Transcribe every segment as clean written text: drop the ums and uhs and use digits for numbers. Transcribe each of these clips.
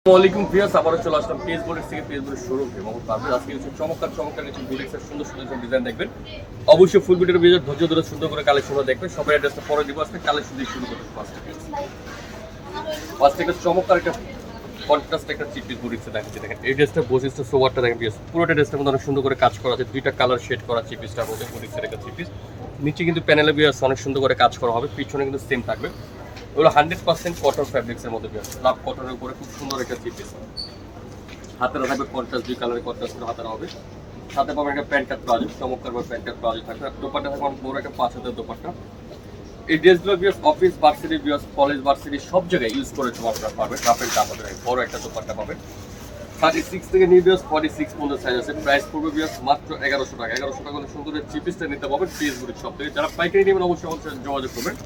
ওয়ালাইকুম ভিউয়ার্স, আবারও চলে আসলাম পেজ বোর্ডের থেকে পেজ বোর্ডের শোরুম এবং তারপরে আজকে হচ্ছে চমৎকার কিছু বুটিক্সের সুন্দর ডিজাইন দেখবেন। অবশ্যই ফুল ভিডিওর ভিডিও ধৈর্য ধরে সুন্দর করে কালেকশনটা দেখবেন। সবাই অ্যাড্রেসটা পরে দিব, আজকে কালেকশন দিয়ে শুরু করতে ফার্স্ট থেকে চমৎকার একটা কন্ট্রাস্ট একটা চিপ পিস বুটিক্সে দেখাচ্ছি। দেখেন এই ড্রেসটা বৈশিষ্ট্য সোয়ারটা দেখেন ভিউয়ার্স, পুরোটা ড্রেসটার মধ্যে অনেক সুন্দর করে কাজ করা আছে। দুইটা কালার শেড করা চিপ পিসটার মধ্যে বুটিক্সের একটা চিপ পিস। নিচে কিন্তু প্যানেলে ভিউয়ার্স অনেক সুন্দর করে কাজ করা হবে, পিছনে কিন্তু সেম থাকবে। ওগুলো 100% কটন ফ্যাব্রিক্সের মধ্যে ভিউয়ার্স, লাভ কটনের উপরে খুব সুন্দর একটা চিপ পিস। হাতেরা থাকবে কন্ট্রাস্ট, দুই কালারের কন্ট্রাস্ট করে হাতেরা হবে। সাথে পাবেন একটা প্যান্ট কাট প্লাজো, চমৎকার প্যান্ট কাট প্লাজো থাকবে। আর দোপাট্টা থাকবে অনেক বড় একটা 5 হাতের দোপাট্টা। এই ড্রেসগুলো বিয়াস অফিস ভার্সিটি বিয়াস কলেজ ভার্সিটি সব জায়গায় ইউজ করে আপনারা পাবেন। রাফ এন্ড টাফ হবে, বড় একটা দোপাট্টা পাবেন। 36 থেকে নিয়ে বিয়াস 46 পর্যন্ত সাইজ আছে। প্রাইস পড়বে বিয়াস মাত্র 1100 টাকা। 1100 টাকা হলে সুন্দর চিপিসটা নিতে পারবেন ফেসবুক সব থেকে। যারা পাইকারি নেবেন অবশ্যই যোগাযোগ করবেন।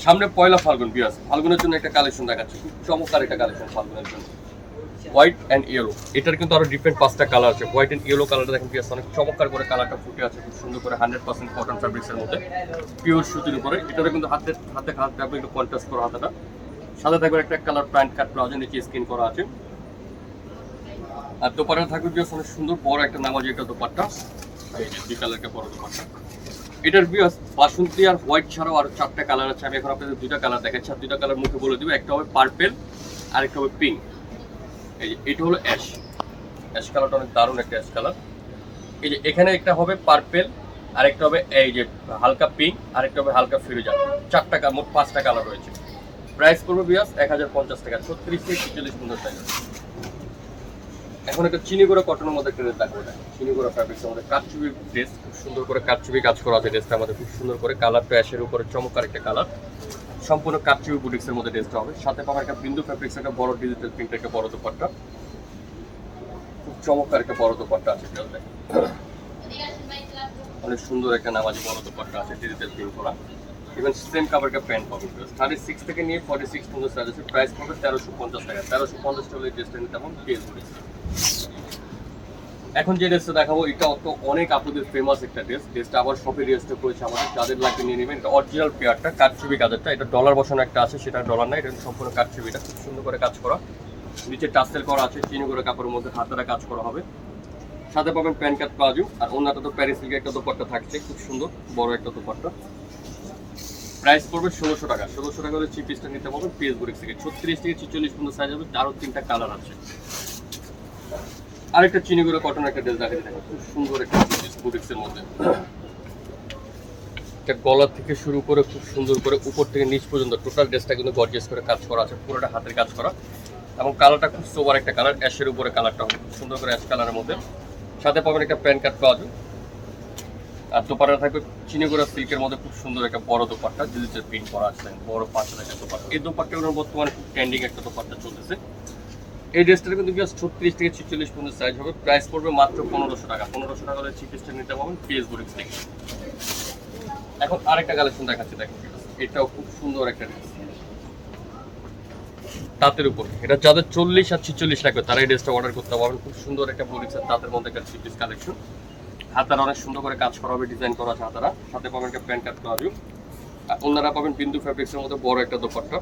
সামনে পয়লা ফাল্গুন বিয়াস, ফাল্গুনের জন্য একটা কালেকশন দেখাচ্ছি, খুব চমৎকার একটা কালেকশন ফাল্গুনের জন্য। হোয়াইট অ্যান্ড ইয়েলো, এটার কিন্তু আরো ডিফারেন্ট 5টা কালার আছে। হোয়াইট অ্যান্ড ইয়েলো কালারটা দেখেন পিয়াস অনেক চমৎকার করে কালারটা ফুটে আছে, খুব সুন্দর করে 100% কটন ফ্যাব্রিক্সের মধ্যে পিওর সুতির উপরে। এটাতে কিন্তু হাতে থাকবে একটু কন্ট্রাস্ট করা হাতাটা। সাথে থাকবে একটা কালার প্যান্ট কাট প্লাজো, নিচে স্কিন করা আছে। আর দোপাট্টা থাকবে পিয়াস অনেক সুন্দর বড় একটা নামাজি একটা দোপাট্টা, এই যে দুই কালার একটা বড় দোপাট্টা। এটার বিয়াস বাসন্তী আর হোয়াইট ছাড়াও আরো 4টা কালার আছে। আমি এখন আপনাদের দুইটা কালার দেখাচ্ছি, আর দুইটা কালার মুখে বলে দিব। একটা হবে পার্পেল আর একটা হবে পিঙ্ক। এটা হলো অ্যাশ কালারটা অনেক দারুণ একটা অ্যাশ কালার। এই যে এখানে একটা হবে পার্পেল, আর একটা হবে এই যে হালকা পিঙ্ক, আর একটা হবে হালকা ফিরোজা। 4টা মোট 5টা কালার রয়েছে। প্রাইস পড়বে বিয়াস 1050 টাকা। 36 থেকে 46 পর্যন্ত সাইজ। এখন একটা চিনি গুঁড়া কটনের মধ্যে একটা ড্রেস দেখো, চিনি গুঁড়া ফ্যাব্রিক্সের মধ্যে কারচুপি ড্রেস, খুব সুন্দর করে কারচুপি কাজ করা আছে ড্রেসটা আমাদের, খুব সুন্দর করে কালারটা অ্যাশের উপরে চমৎকার একটা কালার। সম্পূর্ণ কারচুপি বুটিক্সের মধ্যে ড্রেসটা হবে। সাথে পাবেন একটা বিন্দু ফ্যাব্রিক্স একটা বড় ডিজিটাল প্রিন্ট একটা বড় দোপাট্টা, খুব চমৎকার একটা বড় দোপাট্টা আছে। অনেক সুন্দর একটা নামাজি বড় দোপাট্টা আছে ডিজিটাল প্রিন্ট করা। ইভেন সেম কাভারের প্যান্ট পাবেন। 36 থেকে নিয়ে 46 পর্যন্ত সাইজ আছে। প্রাইস পাবে 1350 টাকা। 1350 টাকা ড্রেসটা নিতে পারবেন পেজ বুটিক্স। এখন যে ড্রেসটা দেখাবো এটা অনেক আপুদের ফেমাস একটা ড্রেস। ড্রেসটা আবার শপে রেজিস্টার করেছে আমাদের, যাদের লাগবে নিয়ে নেবেন। এটা অরিজিনাল পেয়ারটা কারচুপি কাজেরটা, এটা ডলার বসানো একটা আছে, সেটা ডলার না, এটা সম্পূর্ণ কারচুপিটা খুব সুন্দর করে কাজ করা। নিচে টাসেল করা আছে, চিনি করে কাপড়ের মধ্যে হাতারা কাজ করা হবে। সাথে পাবেন প্যান্ট কাট প্লাজো, আর অন্যটা তো প্যারিস সিল্কের একটা দোপাট্টা থাকছে, খুব সুন্দর বড় একটা দোপাট্টা। প্রাইস পড়বে 1600 টাকা। 1600 টাকা হলে চিপ পিসটা নিতে পারবেন পেজ বুটিক্স থেকে। 36 থেকে 46 পর্যন্ত সাইজ হবে, আরও 3টা কালার আছে। আরেকটা চিনি করে কটন একটা ড্রেস দেখাচ্ছি, দেখেন খুব সুন্দর একটা বুটিক্সের মধ্যে। এটা গলা থেকে শুরু করে খুব সুন্দর করে উপর থেকে নিচ পর্যন্ত টোটাল ড্রেসটা কিন্তু গর্জিয়াস করে কাজ করা আছে, পুরোটা হাতের কাজ করা। এবং কালারটা খুব সোবার একটা কালার, অ্যাশের উপরে কালারটা হবে খুব সুন্দর করে অ্যাশ কালারের মধ্যে। সাথে পাবেন একটা প্যান্ট কাট প্লাজো, আর দোপাট্টা থাকবে চিনি করে সিল্কের মধ্যে খুব সুন্দর একটা বড় দোপাট্টা, ডিজিটাল প্রিন্ট করা আছে, বড় 5 একটা দোপাট্টা। এই দোপাট্টাগুলোর বর্তমানে খুব ট্রেন্ডিং একটা দোপাট্টা চলতেছে। এই ড্রেসটার কিন্তু 36 থেকে 46 পর্যন্ত সাইজ হবে। প্রাইস পড়বে মাত্র 1500 টাকা। 1500 টাকা হলে চিপিসটা নিতে পারবেন পেজ বুটিক্স থেকে। এখন আরেকটা কালেকশন দেখাচ্ছি, দেখেন এটাও খুব সুন্দর একটা ড্রেস তাঁতের উপর। এটা যাদের 40 আর 46 লাগবে তারা এই ড্রেসটা অর্ডার করতে পারবেন। খুব সুন্দর একটা বুটিক্স আর তাঁতের মধ্যে একটা চিপিস কালেকশন। হাতারা অনেক সুন্দর করে কাজ করা হবে, ডিজাইন করা আছে হাতারা। সাথে পাবেন একটা প্যান্ট কাট প্লাজো, আর অন্যরা পাবেন বিন্দু ফ্যাব্রিক্সের মধ্যে বড় একটা দোপাট্টা,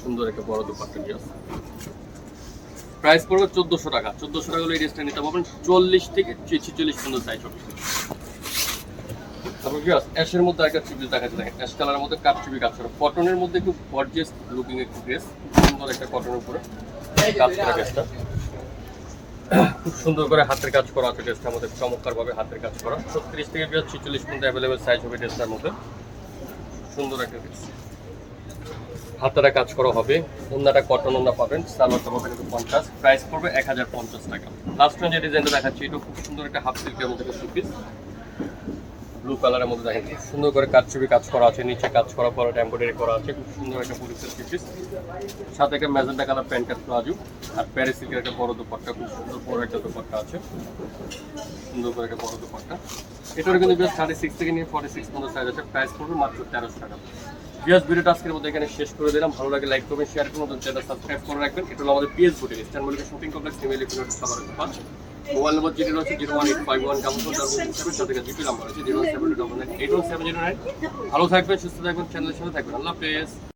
সুন্দর একটা বড় দোপাট্টা দিয়ে আছে। প্রাইস পড়বে 1400 টাকা। 1400 টাকা হলে এই ড্রেসটা নিতে পারবেন 40 থেকে 46 পর্যন্ত সাইজ হবে। তারপর অ্যাশের মধ্যে একটা চিপিস দেখাচ্ছে, দেখেন অ্যাশ কালারের মধ্যে কারচুপি কাজ করা, কটনের মধ্যে একটু গর্জিয়াস লুকিং একটা ড্রেস, সুন্দর একটা কটনের উপরে কাজ করা ড্রেসটা। খুব সুন্দর করে হাতের কাজ করা আছে ড্রেসটার মধ্যে, চমৎকার ভাবে হাতের কাজ করা। 36 থেকে 46 পর্যন্ত অ্যাভেলেবেল সাইজ হবে ড্রেসটার মধ্যে। সুন্দর একটা ড্রেস, হাতারা কাজ করা হবে। ওন্নাটা কটন ওন্না পাবেন, সালোয়ারটা পাবেন একটু 50। প্রাইস পড়বে 1050 টাকা। লাস্ট যে ডিজাইনটা দেখাচ্ছি এটা খুব সুন্দর একটা হাফ সিল্কের মধ্যে একটা পিস, ব্লু কালারের মধ্যে দেখেন খুব সুন্দর করে কারচুপি কাজ করা আছে, নিচে কাজ করা পরে এমব্রয়ডারি করা আছে, খুব সুন্দর একটা বুটিক্সের পিস। সাথে একটা magenta colour pant cut palazzo, আর প্যারিস সিল্কের একটা বড় দোপাট্টা, খুব সুন্দর বড় একটা দোপাট্টা আছে, সুন্দর করে একটা বড় দোপাট্টা। এটার কিন্তু 36 থেকে নিয়ে 46 পর্যন্ত সাইজ আছে। প্রাইস পড়বে মাত্র 1300 টাকা। ভিডিওটা আজকের মধ্যে এখানে শেষ করে দিলাম। ভালো লাগে লাইক করবেন, শেয়ার করবেন, নতুন চ্যানেল সাবস্ক্রাইব করে রাখবেন। এটা হলো আমাদের PS boutique, eastern Mallika shopping complex, নিমেলি ফিনোট সাভার দোকান। মোবাইল নম্বর যেটি রয়েছে 01851 সাথে জিপি নাম্বার আছে 072998179। ভালো থাকবেন, সুস্থ থাকবেন, চ্যানেলের সাথে থাকবেন। আল্লাহ হাফেজ।